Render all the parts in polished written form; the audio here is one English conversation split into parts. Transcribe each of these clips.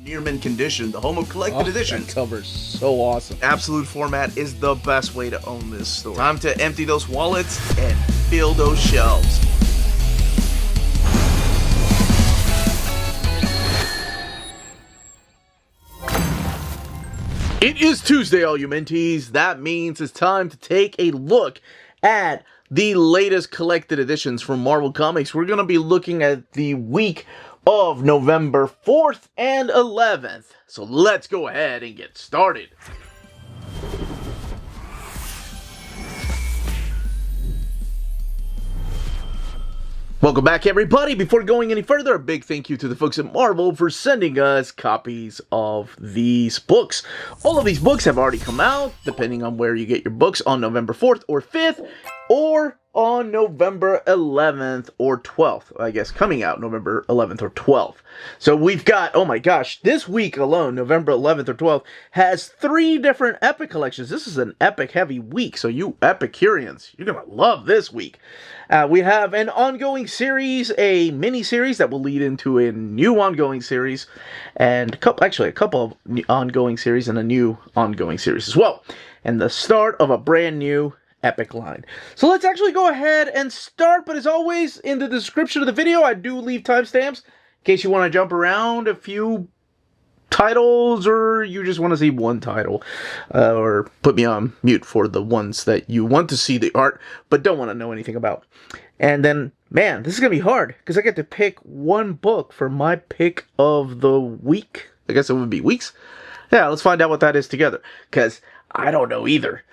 Near mint condition, the Homo collected edition. That cover's so awesome. Absolute format is the best way to own this store. Time to empty those wallets and fill those shelves. It is Tuesday, all you mentees. That means it's time to take a look at the latest collected editions from Marvel Comics. We're going to be looking at the week of November 4th and 11th. So let's go ahead and get started. Welcome back, everybody. Before going any further, a big thank you to the folks at Marvel for sending us copies of these books. All of these books have already come out, depending on where you get your books, on November 4th or 5th, or on November 11th or 12th. I guess coming out November 11th or 12th. So we've got, oh my gosh, this week alone, November 11th or 12th, has 3 different Epic collections. This is an Epic heavy week, so you Epicureans, you're going to love this week. We have an ongoing series, a mini-series that will lead into a new ongoing series, and a couple of ongoing series and a new ongoing series as well. And the start of a brand new Epic line. So let's actually go ahead and start, but as always, in the description of the video, I do leave timestamps in case you want to jump around a few titles, or you just want to see one title, or put me on mute for the ones that you want to see the art but don't want to know anything about. And then, man, this is gonna be hard because I get to pick one book for my pick of the week. I guess it would be weeks. Yeah, let's find out what that is together, because I don't know either.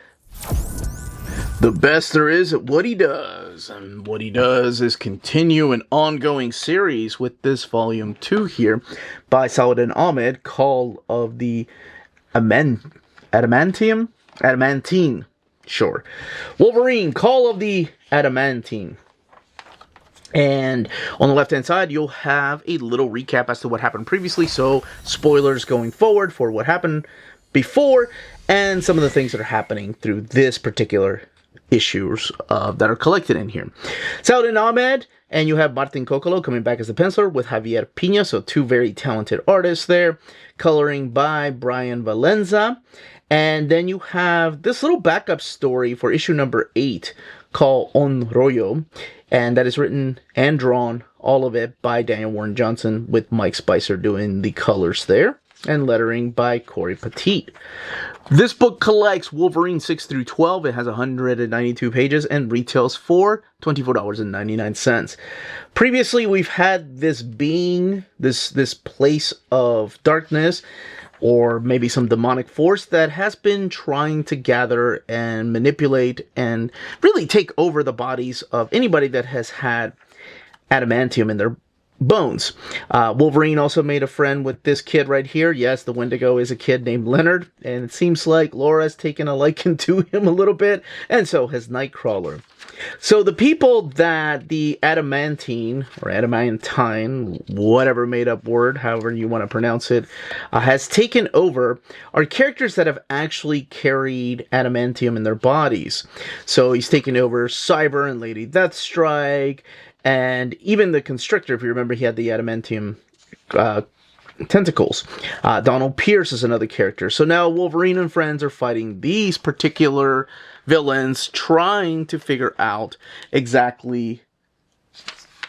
The best there is at what he does, and what he does is continue an ongoing series with this volume 2 here by Saladin Ahmed, Call of the Adamantine, sure. Wolverine, Call of the Adamantine. And on the left-hand side, you'll have a little recap as to what happened previously, so spoilers going forward for what happened before, and some of the things that are happening through this particular issues that are collected in here. Saladin Ahmed, and you have Martin Coccolo coming back as the penciler with Javier Pina, so 2 very talented artists there. Coloring by Brian Valenza. And then you have this little backup story for issue number 8 called On Rollo, and that is written and drawn, all of it, by Daniel Warren Johnson, with Mike Spicer doing the colors there, and lettering by Corey Petit. This book collects Wolverine 6 through 12. It has 192 pages and retails for $24.99. Previously, we've had this being, this place of darkness, or maybe some demonic force that has been trying to gather and manipulate and really take over the bodies of anybody that has had adamantium in their bones. Wolverine also made a friend with this kid right here. Yes, the Wendigo is a kid named Leonard, and it seems like Laura's taken a liking to him a little bit, and so has Nightcrawler. So the people that the Adamantine, or Adamantine, whatever made-up word, however you want to pronounce it, has taken over are characters that have actually carried adamantium in their bodies. So he's taken over Cyber and Lady Deathstrike, and even the Constrictor. If you remember, he had the adamantium tentacles. Donald Pierce is another character. So now Wolverine and friends are fighting these particular villains, trying to figure out exactly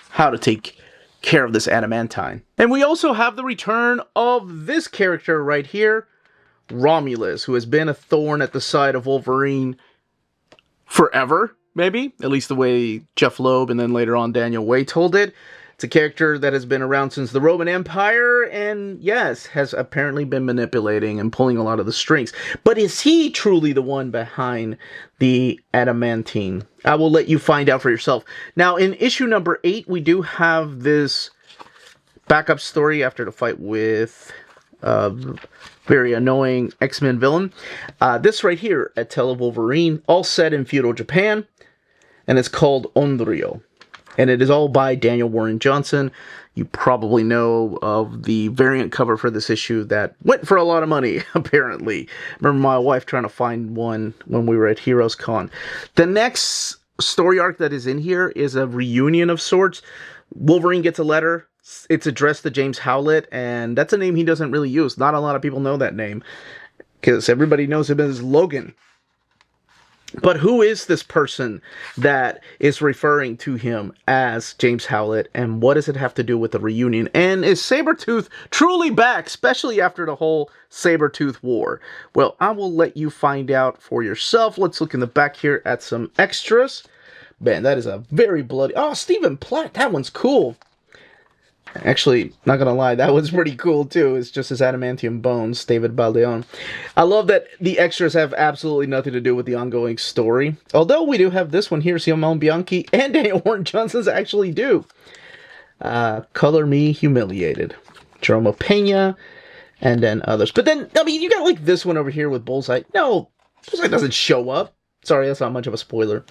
how to take care of this adamantine. And we also have the return of this character right here, Romulus, who has been a thorn at the side of Wolverine forever. Maybe, at least the way Jeff Loeb and then later on Daniel Way told it. It's a character that has been around since the Roman Empire, and yes, has apparently been manipulating and pulling a lot of the strings. But is he truly the one behind the adamantine? I will let you find out for yourself. Now, in issue number 8, we do have this backup story after the fight with very annoying X-Men villain. This right here, A Tale of Wolverine, all set in feudal Japan, and it's called Onryo. And it is all by Daniel Warren Johnson. You probably know of the variant cover for this issue that went for a lot of money, apparently. I remember my wife trying to find one when we were at Heroes Con. The next story arc that is in here is a reunion of sorts. Wolverine gets a letter it's addressed to James Howlett, and that's a name he doesn't really use. Not a lot of people know that name, because everybody knows him as Logan. But who is this person that is referring to him as James Howlett, and what does it have to do with the reunion? And is Sabretooth truly back, especially after the whole Sabretooth War? Well, I will let you find out for yourself. Let's look in the back here at some extras. Man, that is a very bloody... Oh, Stephen Platt, that one's cool. Actually, not gonna lie, that was pretty cool too. It's just his adamantium bones, David Baldeón. I love that the extras have absolutely nothing to do with the ongoing story. Although we do have this one here, Simone Bianchi and Daniel Warren Johnson's actually do. Color Me Humiliated. Jerome Pena, and then others. But then, I mean, you got like this one over here with Bullseye. No, Bullseye doesn't show up. Sorry, that's not much of a spoiler.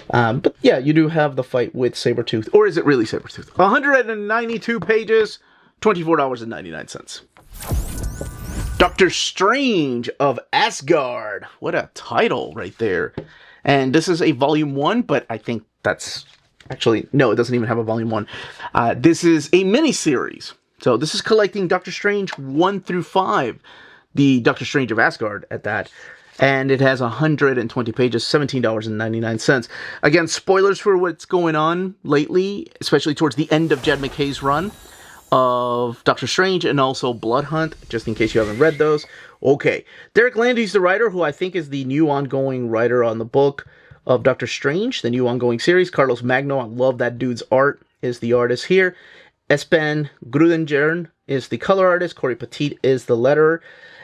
But yeah, you do have the fight with Sabretooth. Or is it really Sabretooth? 192 pages, $24.99. Doctor Strange of Asgard. What a title right there. And this is a volume 1, but I think that's... Actually, no, it doesn't even have a volume 1. This is a mini-series. So this is collecting Doctor Strange 1 through 5. The Doctor Strange of Asgard at that. And it has 120 pages, $17.99. Again, spoilers for what's going on lately, especially towards the end of Jed McKay's run of Doctor Strange and also Blood Hunt, just in case you haven't read those. Okay, Derek Landy's the writer, who I think is the new ongoing writer on the book of Doctor Strange, the new ongoing series. Carlos Magno, I love that dude's art, is the artist here. Espen Grudengern is the color artist. Corey Petit is the letterer.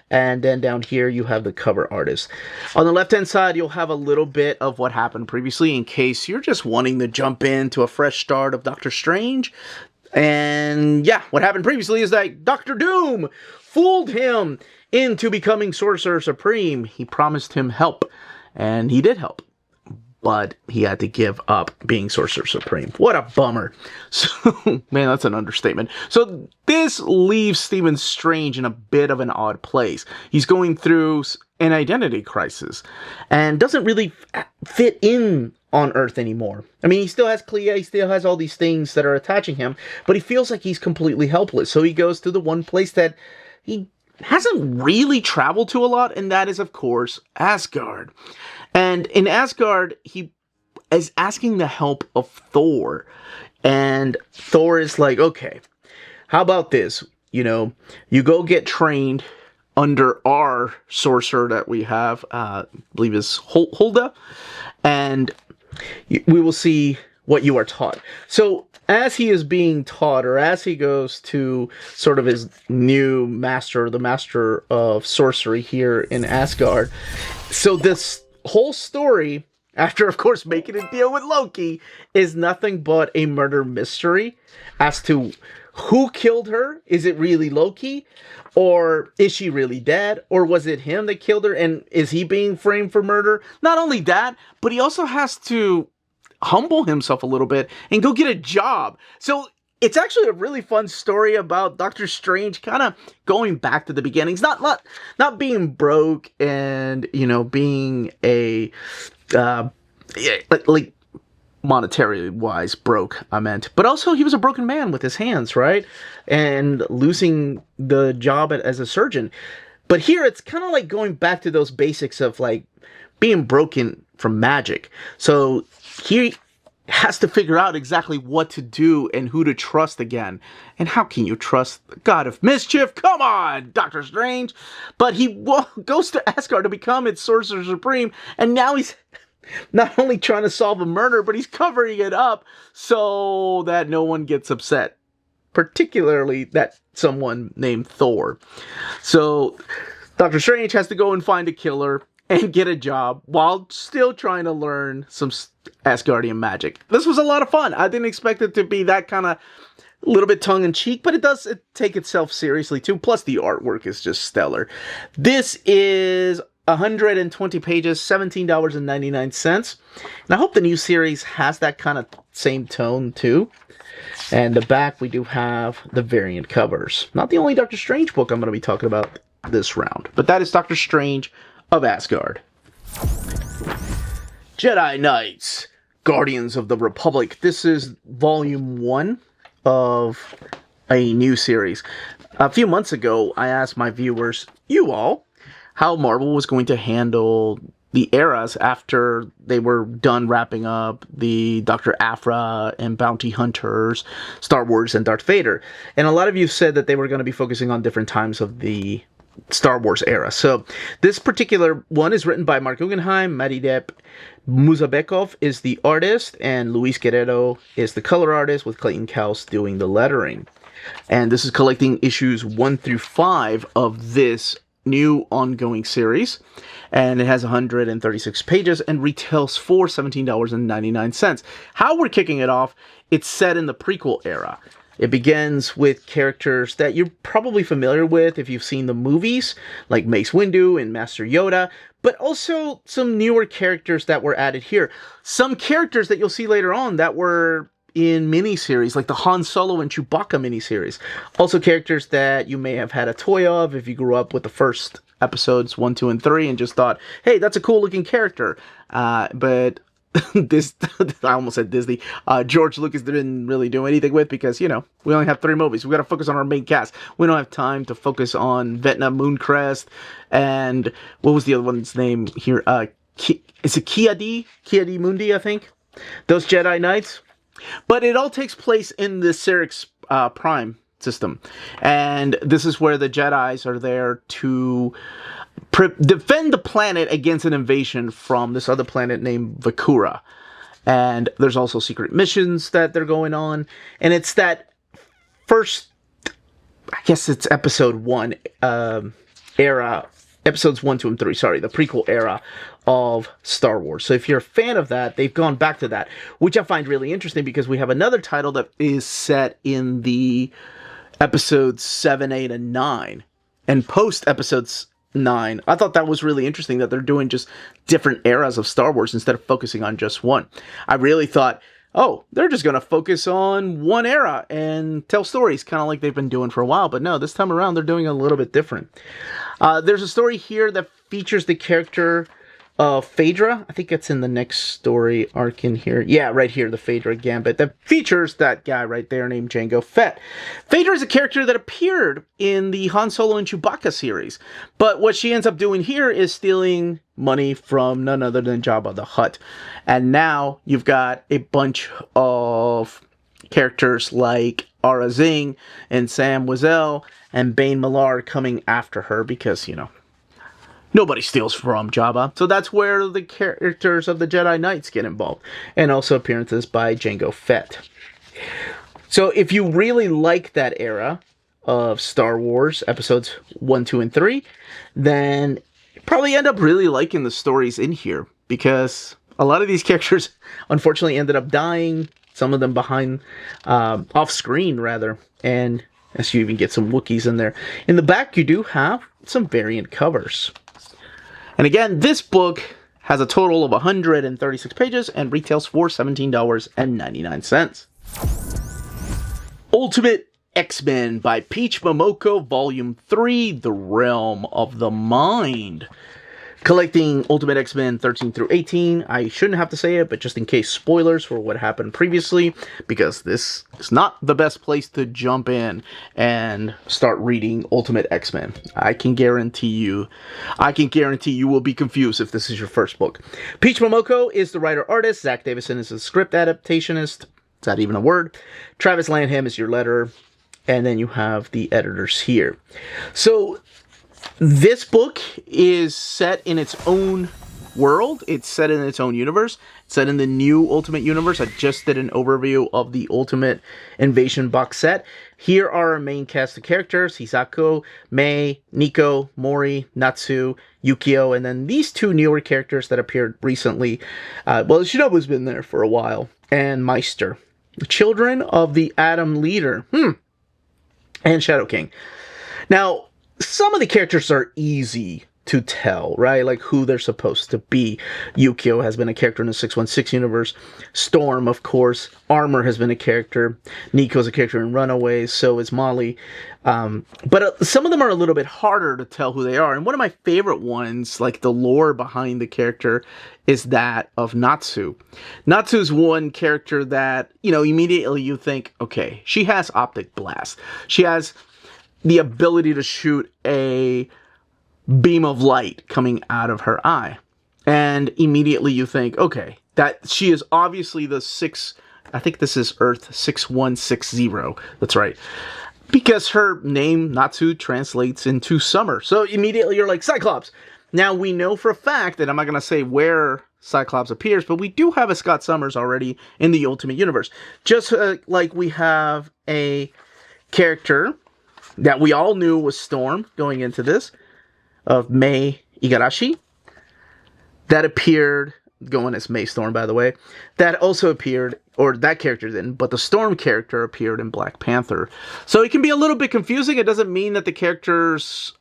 And then down here, you have the cover artist. On the left-hand side, you'll have a little bit of what happened previously in case you're just wanting to jump into a fresh start of Doctor Strange. And yeah, what happened previously is that Doctor Doom fooled him into becoming Sorcerer Supreme. He promised him help, and he did help. But he had to give up being Sorcerer Supreme. What a bummer. So, man, that's an understatement. So this leaves Stephen Strange in a bit of an odd place. He's going through an identity crisis and doesn't really fit in on Earth anymore. I mean, he still has Clea, he still has all these things that are attaching him, but he feels like he's completely helpless. So he goes to the one place that he hasn't really traveled to a lot, and that is, of course, Asgard. And in Asgard, he is asking the help of Thor. And Thor is like, okay, how about this? You know, you go get trained under our sorcerer that we have, I believe is Hulda, and we will see what you are taught. So as he is being taught, or as he goes to sort of his new master, the master of sorcery here in Asgard, so this whole story, after of course making a deal with Loki, is nothing but a murder mystery as to who killed her. Is it really Loki? Or is she really dead? Or was it him that killed her? And is he being framed for murder? Not only that, but he also has to humble himself a little bit and go get a job. So it's actually a really fun story about Doctor Strange kind of going back to the beginnings, not being broke and, you know, being a like monetary wise broke, I meant, but also he was a broken man with his hands, right? And losing the job as a surgeon. But here it's kind of like going back to those basics of like being broken from magic. So he has to figure out exactly what to do and who to trust again. And how can you trust the God of Mischief? Come on, Doctor Strange! But he goes to Asgard to become its Sorcerer Supreme, and now he's not only trying to solve a murder, but he's covering it up so that no one gets upset. Particularly that someone named Thor. So Doctor Strange has to go and find a killer and get a job while still trying to learn some Asgardian magic. This was a lot of fun. I didn't expect it to be that kind of a little bit tongue-in-cheek, but it does take itself seriously too. Plus the artwork is just stellar. This is 120 pages, $17.99. And I hope the new series has that kind of same tone too. And the back, we do have the variant covers. Not the only Doctor Strange book I'm going to be talking about this round, but that is Doctor Strange of Asgard. Jedi Knights, Guardians of the Republic. This is volume 1 of a new series. A few months ago, I asked my viewers, you all, how Marvel was going to handle the eras after they were done wrapping up the Dr. Aphra and Bounty Hunters, Star Wars, and Darth Vader. And a lot of you said that they were going to be focusing on different times of the Star Wars era. So this particular one is written by Mark Guggenheim. Maridep Muzabekov is the artist, and Luis Guerrero is the color artist, with Clayton Cowles doing the lettering. And this is collecting issues 1 through 5 of this new ongoing series, and it has 136 pages and retails for $17.99. How we're kicking it off, it's set in the prequel era. It begins with characters that you're probably familiar with if you've seen the movies, like Mace Windu and Master Yoda, but also some newer characters that were added here. Some characters that you'll see later on that were in miniseries, like the Han Solo and Chewbacca miniseries. Also characters that you may have had a toy of if you grew up with the first episodes 1, 2, and 3 and just thought, hey, that's a cool looking character. But this, I almost said Disney, George Lucas didn't really do anything with, because, you know, we only have 3 movies. We got to focus on our main cast. We don't have time to focus on Vecna Mooncrest and what was the other one's name here? Is it Ki-Adi Mundi, I think? Those Jedi Knights. But it all takes place in the Serix Prime system. And this is where the Jedis are there to defend the planet against an invasion from this other planet named Vakura. And there's also secret missions that they're going on. And it's that first, I guess it's episode 1 era, episodes 1, 2, and 3, sorry, the prequel era of Star Wars. So if you're a fan of that, they've gone back to that, which I find really interesting, because we have another title that is set in the episodes 7, 8, and 9, and post episodes 9. I thought that was really interesting that they're doing just different eras of Star Wars instead of focusing on just one. I really thought, oh, they're just going to focus on one era and tell stories, kind of like they've been doing for a while. But no, this time around, they're doing a little bit different. There's a story here that features the character Phaedra. I think it's in the next story arc in here. Yeah, right here, the Phaedra Gambit. That features that guy right there named Jango Fett. Phaedra is a character that appeared in the Han Solo and Chewbacca series. But what she ends up doing here is stealing money from none other than Jabba the Hutt. And now you've got a bunch of characters like Aura Zing and Sam Wizell and Bane Millar coming after her because, you know, nobody steals from Jabba. So that's where the characters of the Jedi Knights get involved. And also appearances by Jango Fett. So if you really like that era of Star Wars, episodes 1, 2, and 3, then you probably end up really liking the stories in here. Because a lot of these characters, unfortunately, ended up dying. Some of them behind, off screen, rather. And as you even get some Wookiees in there. In the back, you do have some variant covers. And again, this book has a total of 136 pages and retails for $17.99. Ultimate X-Men by Peach Momoko, Volume 3, The Realm of the Mind. Collecting Ultimate X-Men 13 through 18. I shouldn't have to say it, but just in case, spoilers for what happened previously, because this is not the best place to jump in and start reading Ultimate X-Men. I can guarantee you will be confused if this is your first book. Peach Momoko is the writer-artist. Zach Davison is the script adaptationist. Is that even a word? Travis Lanham is your letterer. And then you have the editors here. So this book is set in its own world. It's set in its own universe. It's set in the new Ultimate Universe. I just did an overview of the Ultimate Invasion box set. Here are our main cast of characters: Hisako, Mei, Nico, Mori, Natsu, Yukio, and then these 2 newer characters that appeared recently. Well, Shinobu's been there for a while. And Meister. The children of the Atom Leader. And Shadow King. Now, some of the characters are easy to tell, right? Like who they're supposed to be. Yukio has been a character in the 616 universe. Storm, of course. Armor has been a character. Nico's a character in Runaways. So is Molly. But some of them are a little bit harder to tell who they are. And one of my favorite ones, like the lore behind the character, is that of Natsu. Natsu's one character that, you know, immediately you think, okay, she has optic blast. She has the ability to shoot a beam of light coming out of her eye. And immediately you think, okay, that she is obviously the I think this is Earth 6160. That's right. Because her name, Natsu, translates into summer. So immediately you're like, Cyclops. Now we know for a fact that I'm not going to say where Cyclops appears, but we do have a Scott Summers already in the Ultimate Universe. Just like we have a character that we all knew was Storm going into this, of Mei Igarashi, that appeared, going as May Storm, by the way, that also appeared, or that character didn't, but the Storm character appeared in Black Panther. So it can be a little bit confusing. It doesn't mean that the characters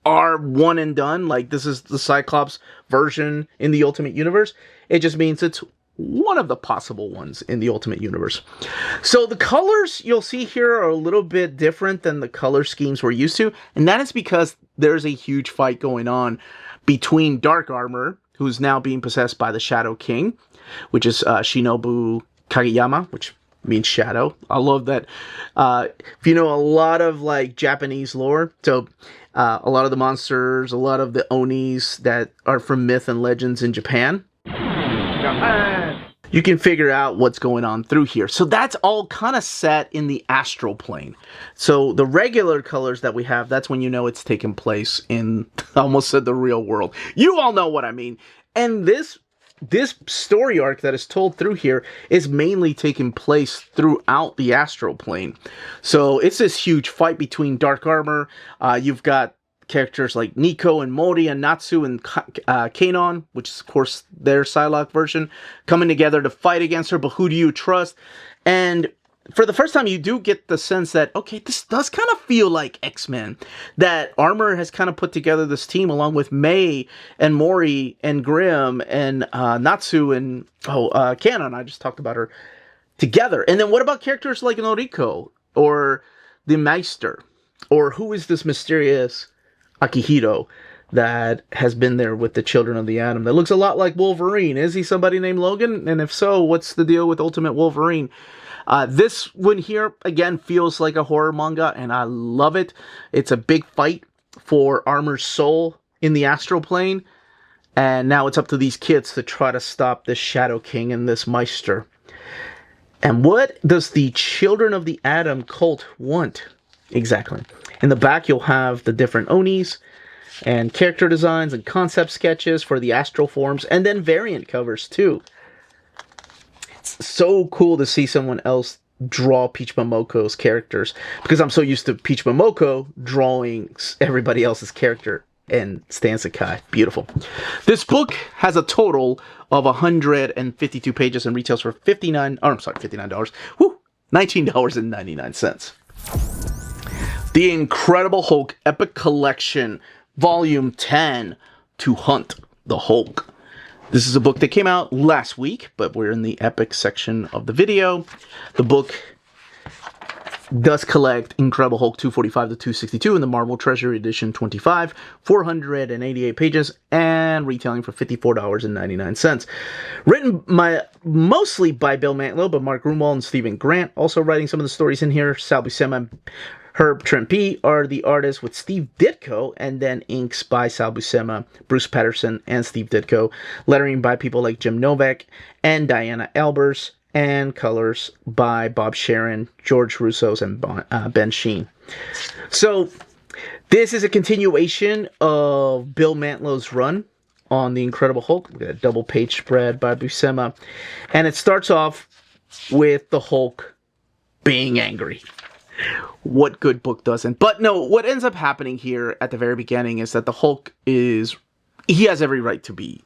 are one and done, like this is the Cyclops version in the Ultimate Universe. It just means it's one of the possible ones in the Ultimate Universe. So the colors you'll see here are a little bit different than the color schemes we're used to, and that is because there's a huge fight going on between Dark Armor, who's now being possessed by the Shadow King, which is Shinobu Kageyama, which means shadow. I love that. If you know a lot of like Japanese lore, so a lot of the monsters, a lot of the Onis that are from myth and legends in Japan, you can figure out what's going on through here. So that's all kind of set in the astral plane. So the regular colors that we have, that's when you know it's taking place in, I almost said the real world. You all know what I mean. And this story arc that is told through here is mainly taking place throughout the astral plane. So it's this huge fight between Dark Armor. You've got characters like Nico and Mori and Natsu and Kanon, which is of course their Psylocke version, coming together to fight against her. But who do you trust? And for the first time, you do get the sense that, okay, this does kind of feel like X-Men. That Armor has kind of put together this team along with May and Mori and Grimm and Natsu and Kanon. I just talked about her together. And then what about characters like Noriko or the Meister? Or who is this mysterious Akihito that has been there with the Children of the Atom that looks a lot like Wolverine? Is he somebody named Logan? And if so, what's the deal with Ultimate Wolverine? This one here, again, feels like a horror manga, and I love it. It's a big fight for Armor's soul in the astral plane, and now it's up to these kids to try to stop this Shadow King and this Meister. And what does the Children of the Atom cult want? Exactly. In the back, you'll have the different Onis and character designs and concept sketches for the astral forms, and then variant covers, too. It's so cool to see someone else draw Peach Momoko's characters, because I'm so used to Peach Momoko drawing everybody else's character and Stan Sakai. Beautiful. This book has a total of 152 pages and retails for $59. Woo! $19.99. The Incredible Hulk Epic Collection, Volume 10, To Hunt the Hulk. This is a book that came out last week, but we're in the epic section of the video. The book does collect Incredible Hulk 245 to 262 in the Marvel Treasury Edition 25, 488 pages, and retailing for $54.99. Written mostly by Bill Mantlo, but Mark Grunwald and Stephen Grant also writing some of the stories in here. Sal Buscema and Herb Trimpe are the artists, with Steve Ditko, and then inks by Sal Buscema, Bruce Patterson, and Steve Ditko. Lettering by people like Jim Novak and Diana Albers, and colors by Bob Sharon, George Russos, and Ben Sheen. So this is a continuation of Bill Mantlo's run on The Incredible Hulk. We got a double page spread by Buscema, and it starts off with the Hulk being angry. What good book doesn't? But no, what ends up happening here at the very beginning is that the Hulk he has every right to be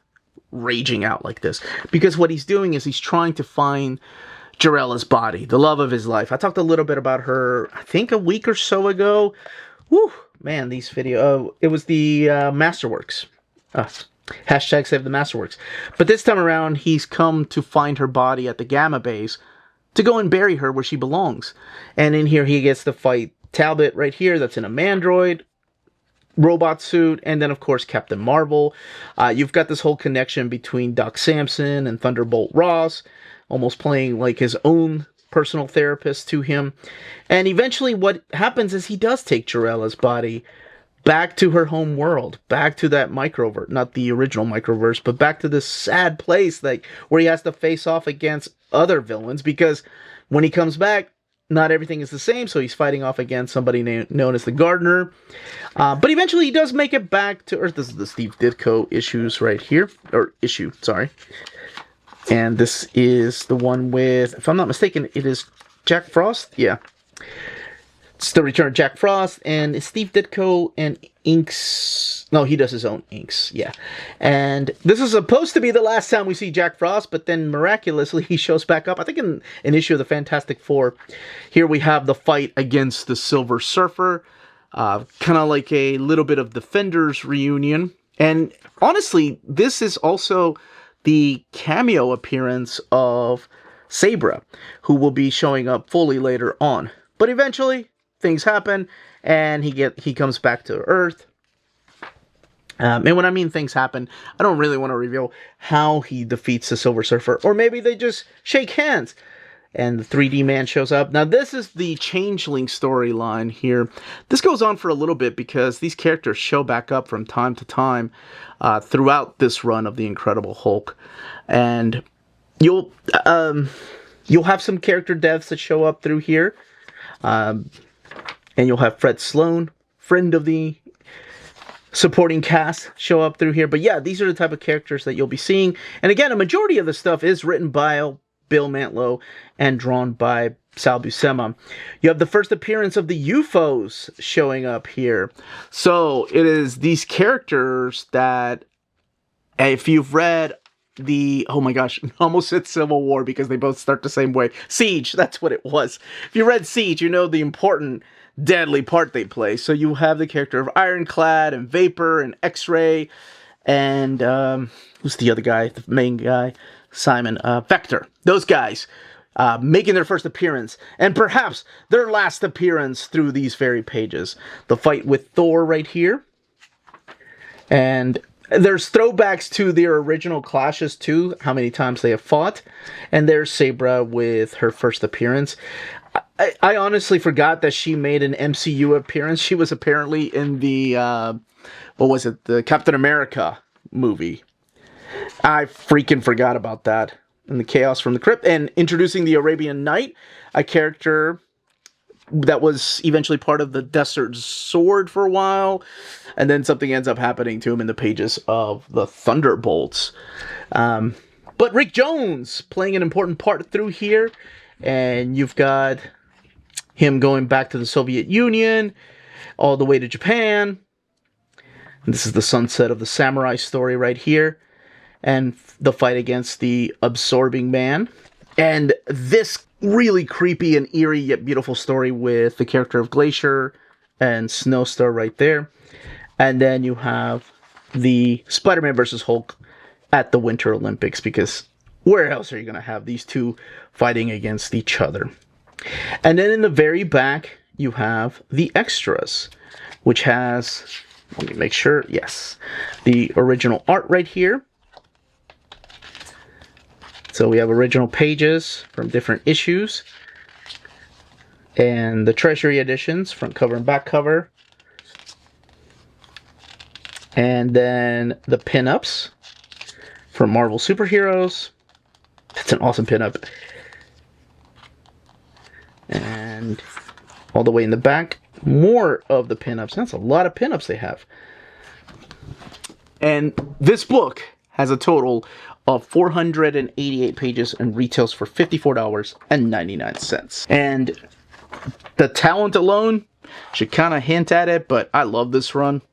raging out like this, because what he's doing is he's trying to find Jarella's body, the love of his life. I talked a little bit about her, I think a week or so ago, Woo, man, these video. It was the Masterworks. Hashtag save the Masterworks. But this time around, he's come to find her body at the Gamma base to go and bury her where she belongs. And in here, he gets to fight Talbot right here. That's in a Mandroid robot suit, and then of course Captain Marvel. You've got this whole connection between Doc Samson and Thunderbolt Ross, almost playing like his own personal therapist to him. And eventually what happens is he does take Jarella's body back to her home world, back to that microverse, not the original microverse, but back to this sad place like where he has to face off against other villains, because when he comes back, not everything is the same, so he's fighting off against somebody known as the Gardener. But eventually he does make it back to Earth. This is the Steve Ditko issues right here. Or issue, sorry. And this is the one with, if I'm not mistaken, it is Jack Frost? Yeah. It's the return of Jack Frost, and it's Steve Ditko and inks. No, he does his own inks, yeah. And this is supposed to be the last time we see Jack Frost, but then miraculously he shows back up, I think in an issue of the Fantastic Four. Here we have the fight against the Silver Surfer, kind of like a little bit of Defenders reunion. And honestly, this is also the cameo appearance of Sabra, who will be showing up fully later on. But eventually, things happen, and he comes back to Earth. And when I mean things happen, I don't really want to reveal how he defeats the Silver Surfer, or maybe they just shake hands, and the 3D man shows up. Now, this is the Changeling storyline here. This goes on for a little bit because these characters show back up from time to time throughout this run of the Incredible Hulk, and you'll have some character deaths that show up through here. And you'll have Fred Sloan, friend of the supporting cast, show up through here. But yeah, these are the type of characters that you'll be seeing. And again, a majority of the stuff is written by Bill Mantlo and drawn by Sal Buscema. You have the first appearance of the UFOs showing up here. So it is these characters that, if you've read oh my gosh, I almost said Civil War because they both start the same way. Siege, that's what it was. If you read Siege, you know the important, deadly part they play. So you have the character of Ironclad and Vapor and X-Ray and, who's the other guy, the main guy? Simon, Vector. Those guys making their first appearance, and perhaps their last appearance through these very pages. The fight with Thor right here. And there's throwbacks to their original clashes too, how many times they have fought. And there's Sabra with her first appearance. I honestly forgot that she made an MCU appearance. She was apparently in the, the Captain America movie. I freaking forgot about that. And the Chaos from the Crypt. And introducing the Arabian Knight, a character that was eventually part of the Desert Sword for a while, and then something ends up happening to him in the pages of the Thunderbolts. But Rick Jones playing an important part through here, and you've got him going back to the Soviet Union, all the way to Japan. And this is the sunset of the samurai story right here, and the fight against the Absorbing Man. And this really creepy and eerie yet beautiful story with the character of Glacier and Snowstar right there. And then you have the Spider-Man vs. Hulk at the Winter Olympics, because where else are you going to have these two fighting against each other? And then in the very back, you have the extras, which has, let me make sure, yes, the original art right here. So we have original pages from different issues, and the Treasury editions, front cover and back cover, and then the pinups from Marvel Superheroes. That's an awesome pinup. And all the way in the back, more of the pinups. That's a lot of pinups they have. And this book has a total of 488 pages and retails for $54.99. And the talent alone should kind of hint at it, but I love this run.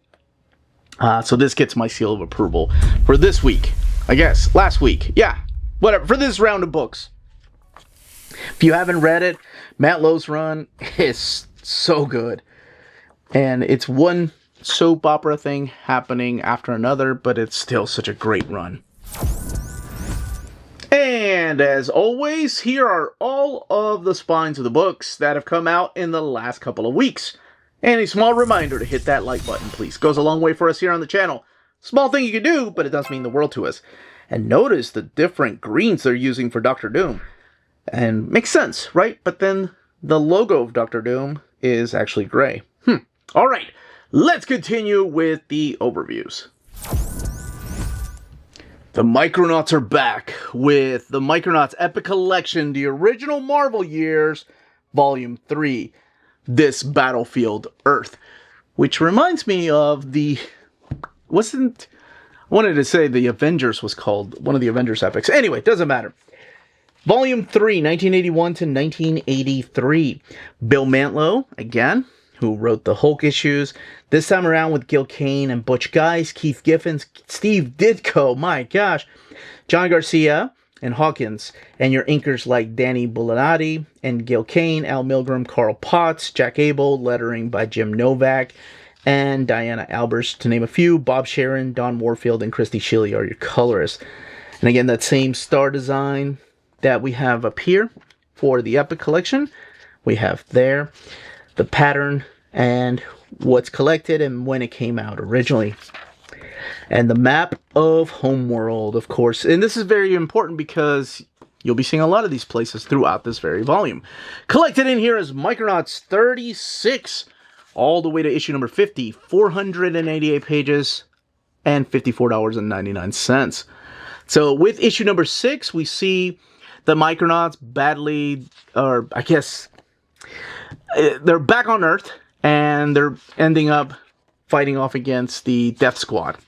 So this gets my seal of approval for this week. I guess last week. Yeah, whatever. For this round of books. If you haven't read it, Matt Lowe's run is so good. And it's one soap opera thing happening after another, but it's still such a great run. And as always, here are all of the spines of the books that have come out in the last couple of weeks. And a small reminder to hit that like button, please. Goes a long way for us here on the channel. Small thing you can do, but it does mean the world to us. And notice the different greens they're using for Doctor Doom. And makes sense, right? But then the logo of Doctor Doom is actually gray. Alright, let's continue with the overviews. The Micronauts are back with the Micronauts Epic Collection, the original Marvel Years, Volume 3, This Battlefield Earth. Which reminds me of the... I wanted to say the Avengers was called, one of the Avengers epics. Anyway, doesn't matter. Volume 3, 1981 to 1983. Bill Mantlo, again, who wrote the Hulk issues. This time around with Gil Kane and Butch Guice, Keith Giffen, Steve Ditko, my gosh, John Garcia and Hawkins, and your inkers like Danny Bulanati and Gil Kane, Al Milgrom, Carl Potts, Jack Abel, lettering by Jim Novak, and Diana Albers, to name a few. Bob Sharon, Don Warfield, and Christy Shelley are your colorists. And again, that same star design that we have up here for the Epic Collection, we have there the pattern and what's collected and when it came out originally. And the map of Homeworld, of course. And this is very important because you'll be seeing a lot of these places throughout this very volume. Collected in here is Micronauts 36, all the way to issue number 50, 488 pages, and $54.99. So with issue number 6, we see the Micronauts badly, or I guess, they're back on Earth, and they're ending up fighting off against the Death Squad.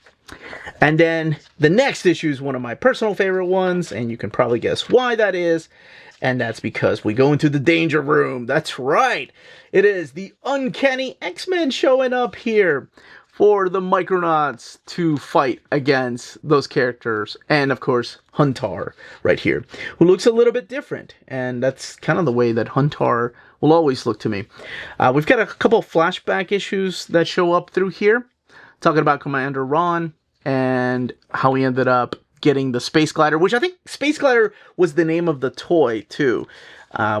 And then the next issue is one of my personal favorite ones, and you can probably guess why that is. And that's because we go into the Danger Room. That's right. It is the Uncanny X-Men showing up here for the Micronauts to fight against those characters. And, of course, Huntar right here, who looks a little bit different. And that's kind of the way that Huntar will always look to me. We've got a couple of flashback issues that show up through here, talking about Commander Ron and how he ended up getting the Space Glider, which I think Space Glider was the name of the toy, too,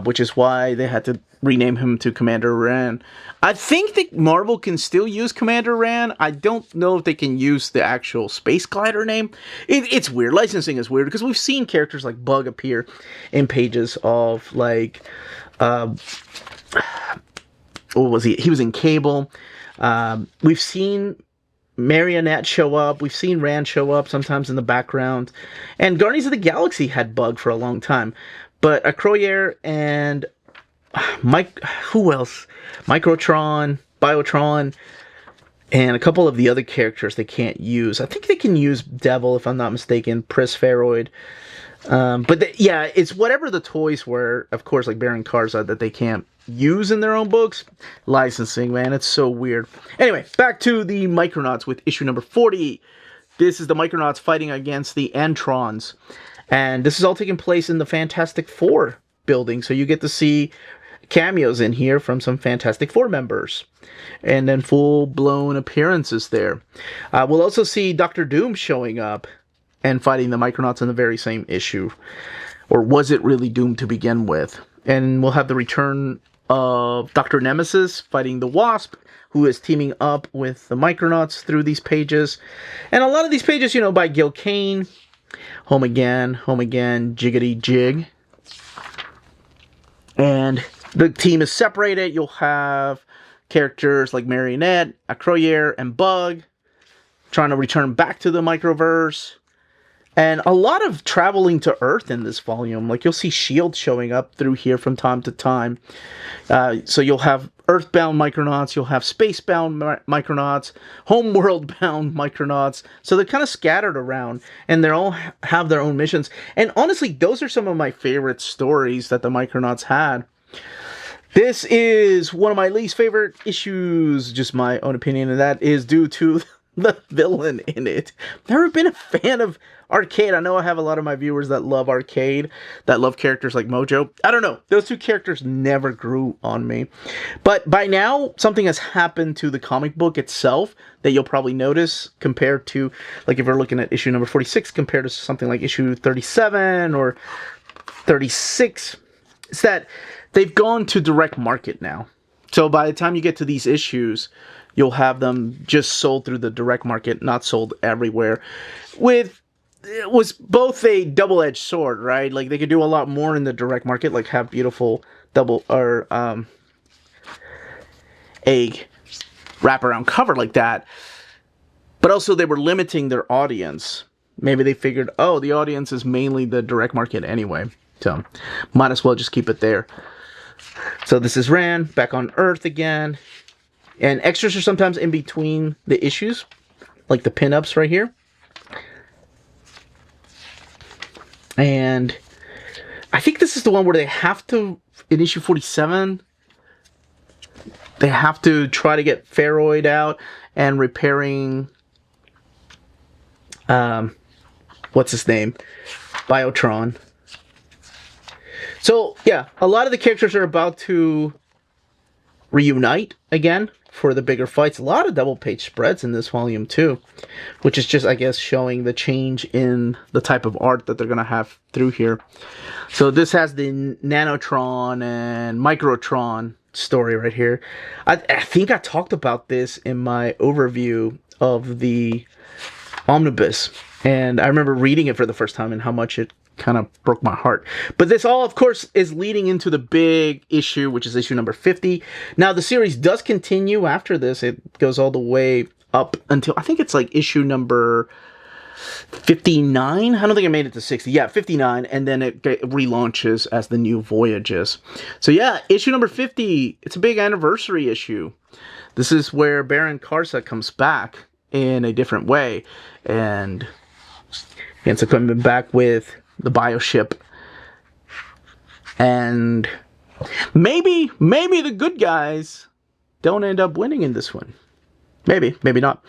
which is why they had to rename him to Commander Ran. I think that Marvel can still use Commander Ran. I don't know if they can use the actual Space Glider name. It's weird. Licensing is weird because we've seen characters like Bug appear in pages of, like, what was he? He was in Cable. We've seen Marionette show up. We've seen Rand show up sometimes in the background. And Guardians of the Galaxy had Bug for a long time. But Acroyer and who else? Microtron, Biotron, and a couple of the other characters they can't use. I think they can use Devil, if I'm not mistaken, Prisspheroid. But yeah, it's whatever the toys were, of course, like Baron Karza, that they can't use in their own books. Licensing, man, it's so weird. Anyway, back to the Micronauts with issue number 40. This is the Micronauts fighting against the Antrons. And this is all taking place in the Fantastic Four building, so you get to see cameos in here from some Fantastic Four members. And then full-blown appearances there. We'll also see Doctor Doom showing up and fighting the Micronauts in the very same issue. Or was it really Doom to begin with? And we'll have the return of Dr. Nemesis fighting the Wasp, who is teaming up with the Micronauts through these pages. And a lot of these pages, you know, by Gil Kane. Home again, jiggity jig. And the team is separated. You'll have characters like Marionette, Acroyer, and Bug trying to return back to the Microverse. And a lot of traveling to Earth in this volume. Like, you'll see S.H.I.E.L.D. showing up through here from time to time. So you'll have Earthbound Micronauts, you'll have Spacebound Micronauts, Homeworld-bound Micronauts. So they're kind of scattered around, and they all have their own missions. And honestly, those are some of my favorite stories that the Micronauts had. This is one of my least favorite issues, just my own opinion, and that is due to the villain in it. Never been a fan of Arcade. I know I have a lot of my viewers that love Arcade, that love characters like Mojo. I don't know. Those two characters never grew on me. But by now, something has happened to the comic book itself that you'll probably notice compared to, like if you're looking at issue number 46 compared to something like issue 37 or 36. It's that they've gone to direct market now. So by the time you get to these issues, you'll have them just sold through the direct market, not sold everywhere. It was both a double-edged sword, right? Like, they could do a lot more in the direct market, like have beautiful a wraparound cover like that. But also, they were limiting their audience. Maybe they figured, oh, the audience is mainly the direct market anyway. So, might as well just keep it there. So this is Rand, back on Earth again. And extras are sometimes in between the issues, like the pinups right here. And I think this is the one where they have to, in issue 47, they have to try to get Pharoid out and repairing, what's his name? Biotron. So, yeah, a lot of the characters are about to reunite again for the bigger fights. A lot of double-page spreads in this volume, too. Which is just, I guess, showing the change in the type of art that they're going to have through here. So this has the Nanotron and Microtron story right here. I think I talked about this in my overview of the Omnibus. And I remember reading it for the first time and how much it kind of broke my heart. But this all, of course, is leading into the big issue, which is issue number 50. Now, the series does continue after this. It goes all the way up until, I think it's like issue number 59. I don't think it made it to 60. Yeah, 59. And then it relaunches as the New Voyages. So yeah, issue number 50. It's a big anniversary issue. This is where Baron Karsa comes back in a different way. And he ends up coming back with the bioship. And maybe the good guys don't end up winning in this one. Maybe not.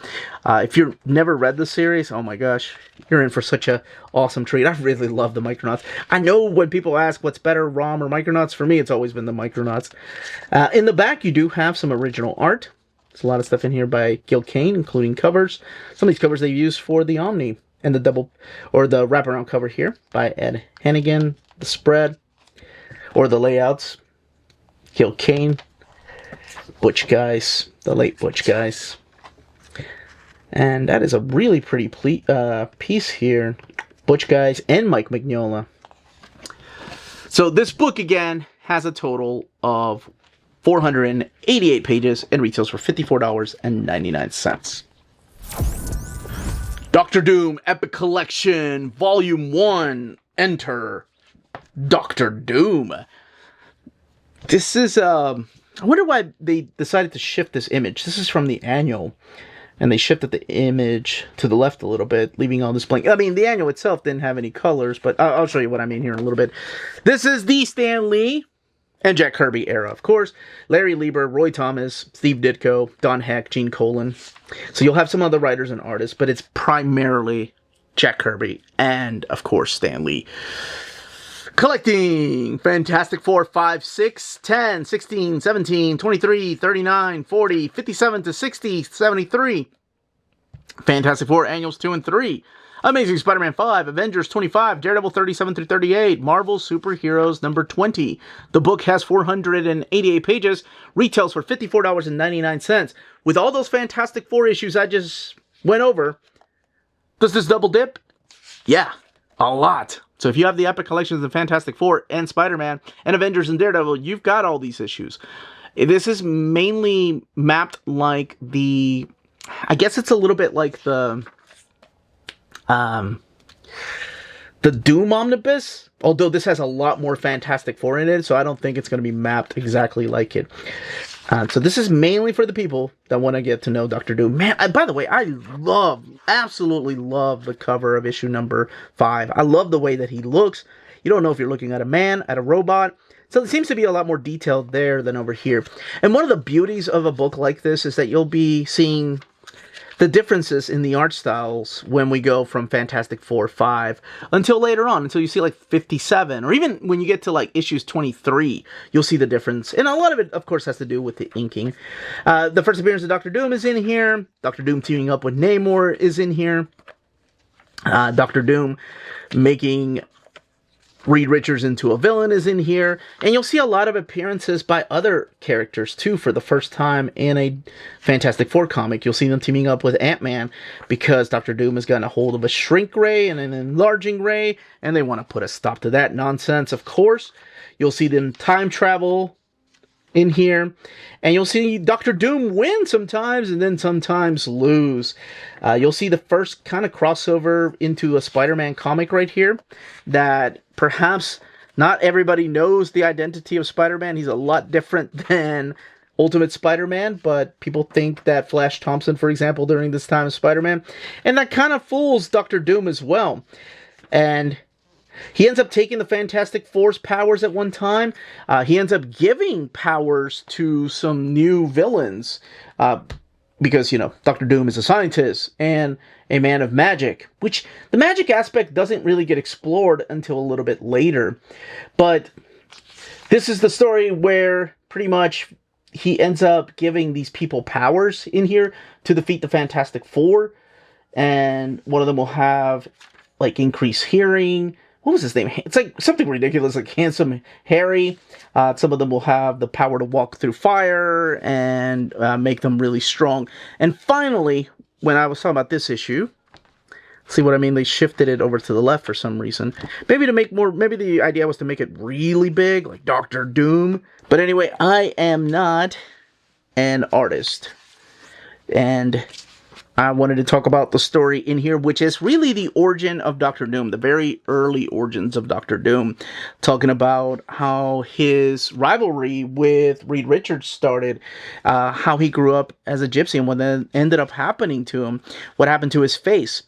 If you've never read the series, oh my gosh, you're in for such a awesome treat. I really love the Micronauts. I know when people ask what's better, ROM or Micronauts, for me it's always been the Micronauts. In the back you do have some original art. There's a lot of stuff in here by Gil Kane, including covers. Some of these covers they used for the Omni. And the the wraparound cover here by Ed Hannigan. The spread, or the layouts, Gil Kane, Butch Guys, the late Butch Guys. And that is a really pretty piece here. Butch Guys and Mike Mignola. So this book, again, has a total of 488 pages and retails for $54.99. Doctor Doom Epic Collection, Volume 1. Enter Doctor Doom. This is, I wonder why they decided to shift this image. This is from the annual. And they shifted the image to the left a little bit, leaving all this blank. I mean, the annual itself didn't have any colors, but I'll show you what I mean here in a little bit. This is the Stan Lee and Jack Kirby era, of course. Larry Lieber, Roy Thomas, Steve Ditko, Don Heck, Gene Colan. So you'll have some other writers and artists, but it's primarily Jack Kirby and, of course, Stan Lee. Collecting Fantastic Four 5, 6, 10, 16, 17, 23, 39, 40, 57 to 60, 73. Fantastic Four Annuals 2 and 3. Amazing Spider-Man 5, Avengers 25, Daredevil 37 through 38, Marvel Superheroes number 20. The book has 488 pages, retails for $54.99. With all those Fantastic Four issues I just went over, does this double dip? Yeah, a lot. So if you have the Epic Collections of Fantastic Four and Spider-Man and Avengers and Daredevil, you've got all these issues. This is mainly mapped like the, I guess it's a little bit like the Doom Omnibus, although this has a lot more Fantastic Four in it, so I don't think it's going to be mapped exactly like it. So this is mainly for the people that want to get to know Dr. Doom. Man, by the way, I absolutely love the cover of issue number 5. I love the way that he looks. You don't know if you're looking at a man, at a robot. So it seems to be a lot more detailed there than over here. And one of the beauties of a book like this is that you'll be seeing the differences in the art styles when we go from Fantastic Four 5 until later on, until you see like 57, or even when you get to like issues 23, you'll see the difference. And a lot of it, of course, has to do with the inking. The first appearance of Doctor Doom is in here. Doctor Doom teaming up with Namor is in here. Doctor Doom making Reed Richards into a villain is in here, and you'll see a lot of appearances by other characters too for the first time in a Fantastic Four comic. You'll see them teaming up with Ant-Man because Dr. Doom has gotten a hold of a shrink ray and an enlarging ray, and they want to put a stop to that nonsense, of course. You'll see them time travel in here, and you'll see Dr. Doom win sometimes and then sometimes lose. You'll see the first kind of crossover into a Spider-Man comic right here that perhaps not everybody knows the identity of Spider-Man. He's a lot different than Ultimate Spider-Man, but people think that Flash Thompson, for example, during this time is Spider-Man, and that kind of fools Dr. Doom as well. And he ends up taking the Fantastic Four's powers at one time. He ends up giving powers to some new villains because, you know, Dr. Doom is a scientist and a man of magic, which the magic aspect doesn't really get explored until a little bit later. But this is the story where pretty much he ends up giving these people powers in here to defeat the Fantastic Four. And one of them will have, like, increased hearing. What was his name? It's like something ridiculous, like Handsome Harry. Some of them will have the power to walk through fire and make them really strong. And finally, when I was talking about this issue, see what I mean? They shifted it over to the left for some reason. Maybe to make more, maybe the idea was to make it really big, like Doctor Doom. But anyway, I am not an artist. And I wanted to talk about the story in here, which is really the origin of Doctor Doom, the very early origins of Doctor Doom, talking about how his rivalry with Reed Richards started, how he grew up as a gypsy and what then ended up happening to him, what happened to his face.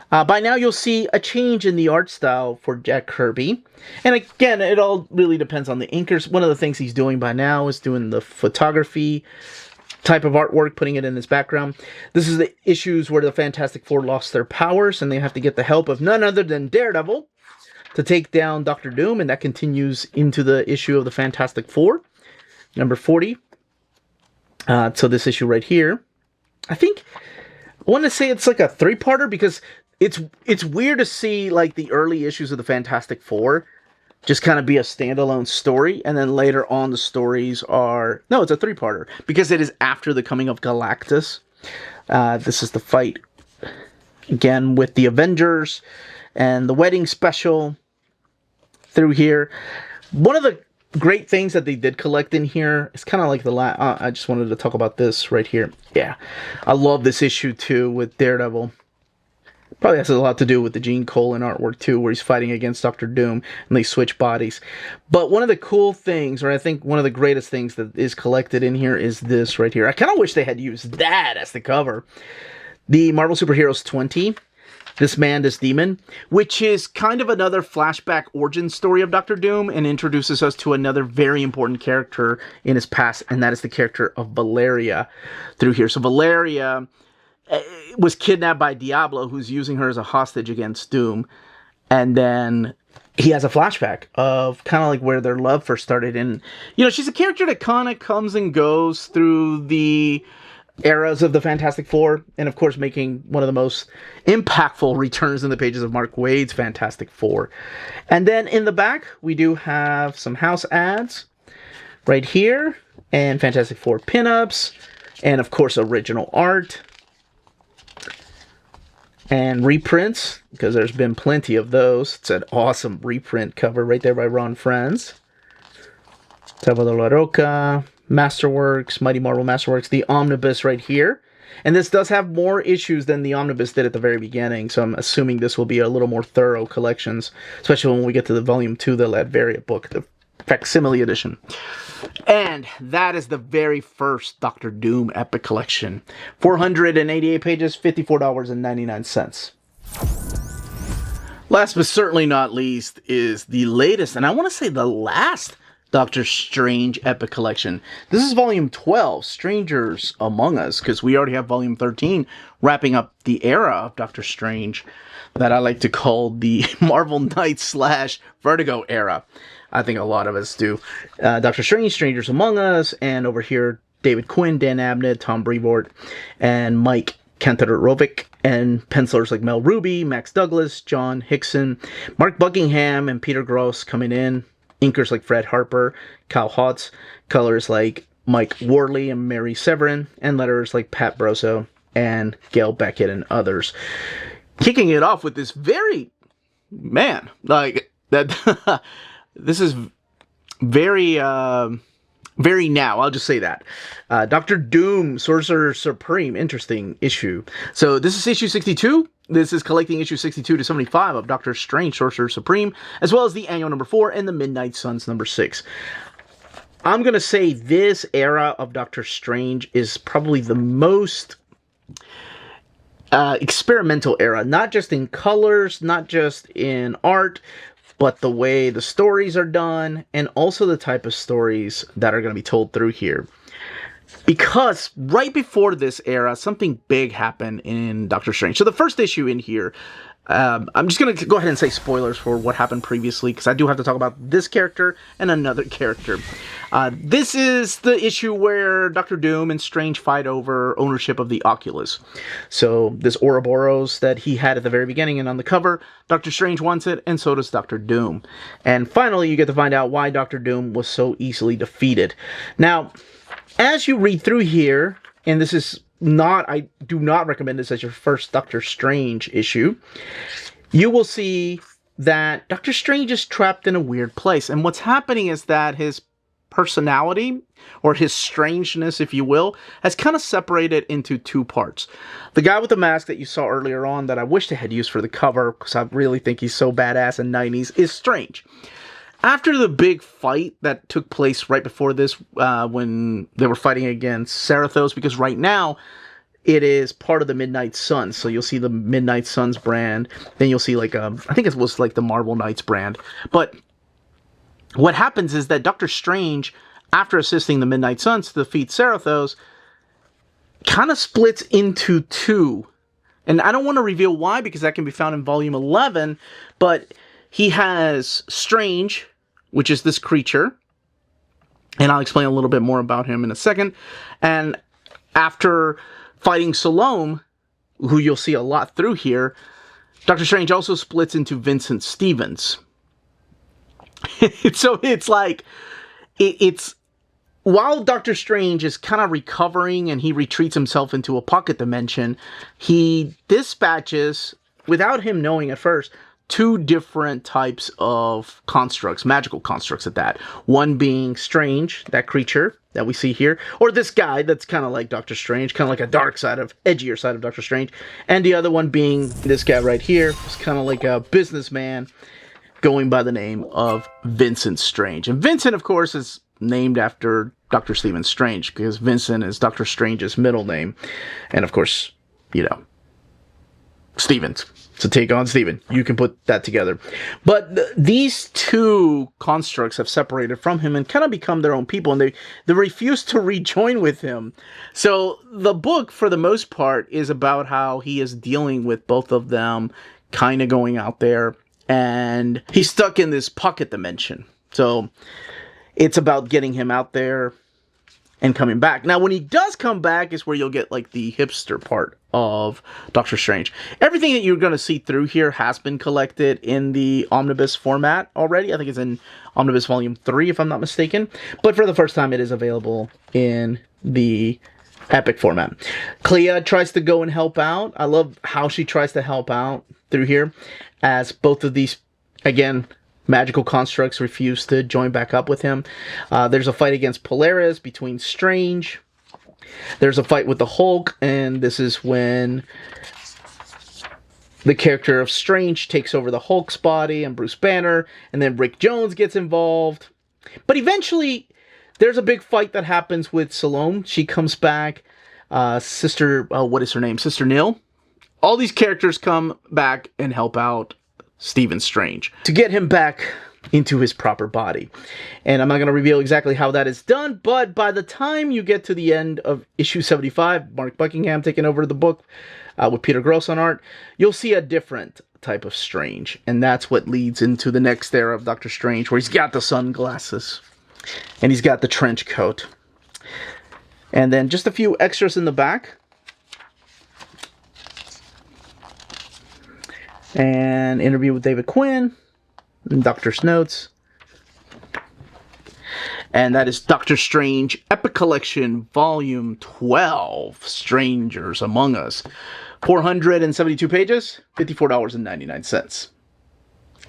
By now, you'll see a change in the art style for Jack Kirby. And again, it all really depends on the inkers. One of the things he's doing by now is doing the photography type of artwork, putting it in his background. This is the issues where the Fantastic Four lost their powers, and they have to get the help of none other than Daredevil to take down Doctor Doom, and that continues into the issue of the Fantastic Four, number 40. So this issue right here, I think, I want to say it's like a three-parter, because it's weird to see like the early issues of the Fantastic Four just kind of be a standalone story, and then later on the stories are... No, it's a three-parter, because it is after the coming of Galactus. This is the fight, again, with the Avengers, and the wedding special through here. One of the great things that they did collect in here is kind of like the last... I just wanted to talk about this right here. Yeah, I love this issue, too, with Daredevil. Probably has a lot to do with the Gene Colan artwork too, where he's fighting against Dr. Doom and they switch bodies. But one of the cool things, or I think one of the greatest things that is collected in here is this right here. I kind of wish they had used that as the cover. The Marvel Superheroes 20, This Man, This Demon, which is kind of another flashback origin story of Dr. Doom and introduces us to another very important character in his past, and that is the character of Valeria through here. So Valeria was kidnapped by Diablo, who's using her as a hostage against Doom. And then he has a flashback of kind of like where their love first started. And, you know, she's a character that kind of comes and goes through the eras of the Fantastic Four. And, of course, making one of the most impactful returns in the pages of Mark Waid's Fantastic Four. And then in the back, we do have some house ads right here. And Fantastic Four pinups. And, of course, original art. And reprints, because there's been plenty of those. It's an awesome reprint cover right there by Ron Franz. Salvador La Roca, Masterworks, Mighty Marvel Masterworks, the Omnibus right here. And this does have more issues than the Omnibus did at the very beginning, so I'm assuming this will be a little more thorough collections, especially when we get to the Volume 2, the Latveria book, the facsimile edition. And that is the very first Doctor Doom Epic Collection. 488 pages, $54.99. Last but certainly not least is the latest, and I want to say the last Doctor Strange Epic Collection. This is volume 12, Strangers Among Us, because we already have volume 13 wrapping up the era of Doctor Strange that I like to call the Marvel Knights / Vertigo era. I think a lot of us do. Doctor Strange, Strangers Among Us, and over here, David Quinn, Dan Abnett, Tom Brevoort, and Mike Kantarovic, and pencilers like Mel Ruby, Max Douglas, John Hickson, Mark Buckingham, and Peter Gross coming in. Inkers like Fred Harper, Kyle Hotz, colors like Mike Worley and Mary Severin, and letters like Pat Broso and Gail Beckett and others. Kicking it off with this very, man, like, that, this is very, very now, I'll just say that. Doctor Doom, Sorcerer Supreme, interesting issue. So this is issue 62. This is collecting issue 62 to 75 of Doctor Strange, Sorcerer Supreme, as well as the annual number 4 and the Midnight Suns number 6. I'm going to say this era of Doctor Strange is probably the most experimental era, not just in colors, not just in art, but the way the stories are done, and also the type of stories that are going to be told through here. Because right before this era, something big happened in Doctor Strange. So the first issue in here, I'm just going to go ahead and say spoilers for what happened previously, because I do have to talk about this character and another character. This is the issue where Doctor Doom and Strange fight over ownership of the Oculus. So this Ouroboros that he had at the very beginning and on the cover, Doctor Strange wants it, and so does Doctor Doom. And finally, you get to find out why Doctor Doom was so easily defeated. Now, as you read through here, and this is not, I do not recommend this as your first Doctor Strange issue, you will see that Doctor Strange is trapped in a weird place. And what's happening is that his personality, or his strangeness, if you will, has kind of separated into two parts. The guy with the mask that you saw earlier on that I wish they had used for the cover, because I really think he's so badass in 90s, is Strange. After the big fight that took place right before this, when they were fighting against Sarathos, because right now it is part of the Midnight Suns, so you'll see the Midnight Suns brand, then you'll see like, I think it was like the Marvel Knights brand, but what happens is that Doctor Strange, after assisting the Midnight Suns to defeat Sarathos, kind of splits into two, and I don't want to reveal why, because that can be found in volume 11, but he has Strange, which is this creature, and I'll explain a little bit more about him in a second. And after fighting Salome, who you'll see a lot through here, Doctor Strange also splits into Vincent Stevens. So it's like, it's while Doctor Strange is kind of recovering and he retreats himself into a pocket dimension, he dispatches, without him knowing at first, two different types of constructs, magical constructs at that. One being Strange, that creature that we see here, or this guy that's kind of like Doctor Strange, kind of like a dark side of, edgier side of Doctor Strange, and the other one being this guy right here, who's kind of like a businessman going by the name of Vincent Strange. And Vincent, of course, is named after Dr. Stephen Strange, because Vincent is Doctor Strange's middle name, and of course, you know, Stevens. So take on Steven. You can put that together. But these two constructs have separated from him and kind of become their own people, and they refuse to rejoin with him. So the book, for the most part, is about how he is dealing with both of them, kind of going out there, and he's stuck in this pocket dimension. So it's about getting him out there and coming back. Now, when he does come back is where you'll get like the hipster part of Doctor Strange. Everything that you're going to see through here has been collected in the omnibus format already. I think it's in Omnibus Volume 3, if I'm not mistaken. But for the first time, it is available in the Epic format. Clea tries to go and help out. I love how she tries to help out through here, as both of these, again, magical constructs refuse to join back up with him. There's a fight against Polaris between Strange. There's a fight with the Hulk, and this is when the character of Strange takes over the Hulk's body and Bruce Banner, and then Rick Jones gets involved. But eventually, there's a big fight that happens with Salome. She comes back. Sister, what is her name? Sister Nil. All these characters come back and help out Stephen Strange. To get him back into his proper body. And I'm not going to reveal exactly how that is done, but by the time you get to the end of issue 75, Mark Buckingham taking over the book with Peter Gross on art, you'll see a different type of Strange. And that's what leads into the next era of Doctor Strange, where he's got the sunglasses and he's got the trench coat. And then just a few extras in the back. An interview with David Quinn. And Doctor's notes. And that is Doctor Strange Epic Collection Volume 12, Strangers Among Us. 472 pages, $54.99.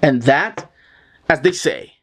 And that, as they say,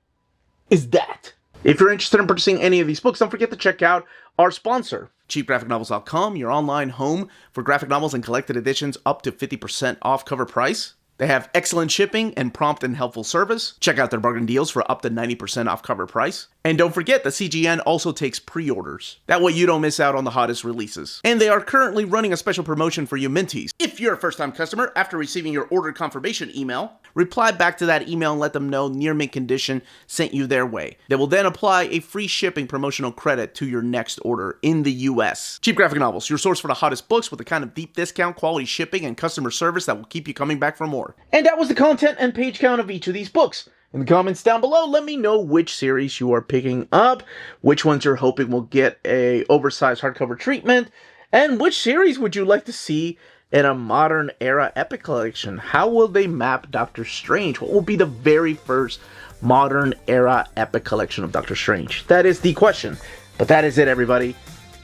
is that. If you're interested in purchasing any of these books, don't forget to check out our sponsor, cheapgraphicnovels.com, your online home for graphic novels and collected editions up to 50% off cover price. They have excellent shipping and prompt and helpful service. Check out their bargain deals for up to 90% off cover price. And don't forget that CGN also takes pre-orders. That way you don't miss out on the hottest releases. And they are currently running a special promotion for you Minties. If you're a first-time customer, after receiving your order confirmation email, reply back to that email and let them know Near Mint Condition sent you their way. They will then apply a free shipping promotional credit to your next order in the US. Cheap Graphic Novels, your source for the hottest books with the kind of deep discount, quality shipping, and customer service that will keep you coming back for more. And that was the content and page count of each of these books. In the comments down below, let me know which series you are picking up, which ones you're hoping will get a oversized hardcover treatment, and which series would you like to see in a modern era epic collection. How will they map Doctor Strange? What will be the very first modern era epic collection of Doctor Strange? That is the question. But that is it, everybody.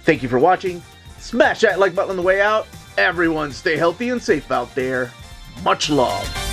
Thank you for watching. Smash that like button on the way out. Everyone stay healthy and safe out there. Much love.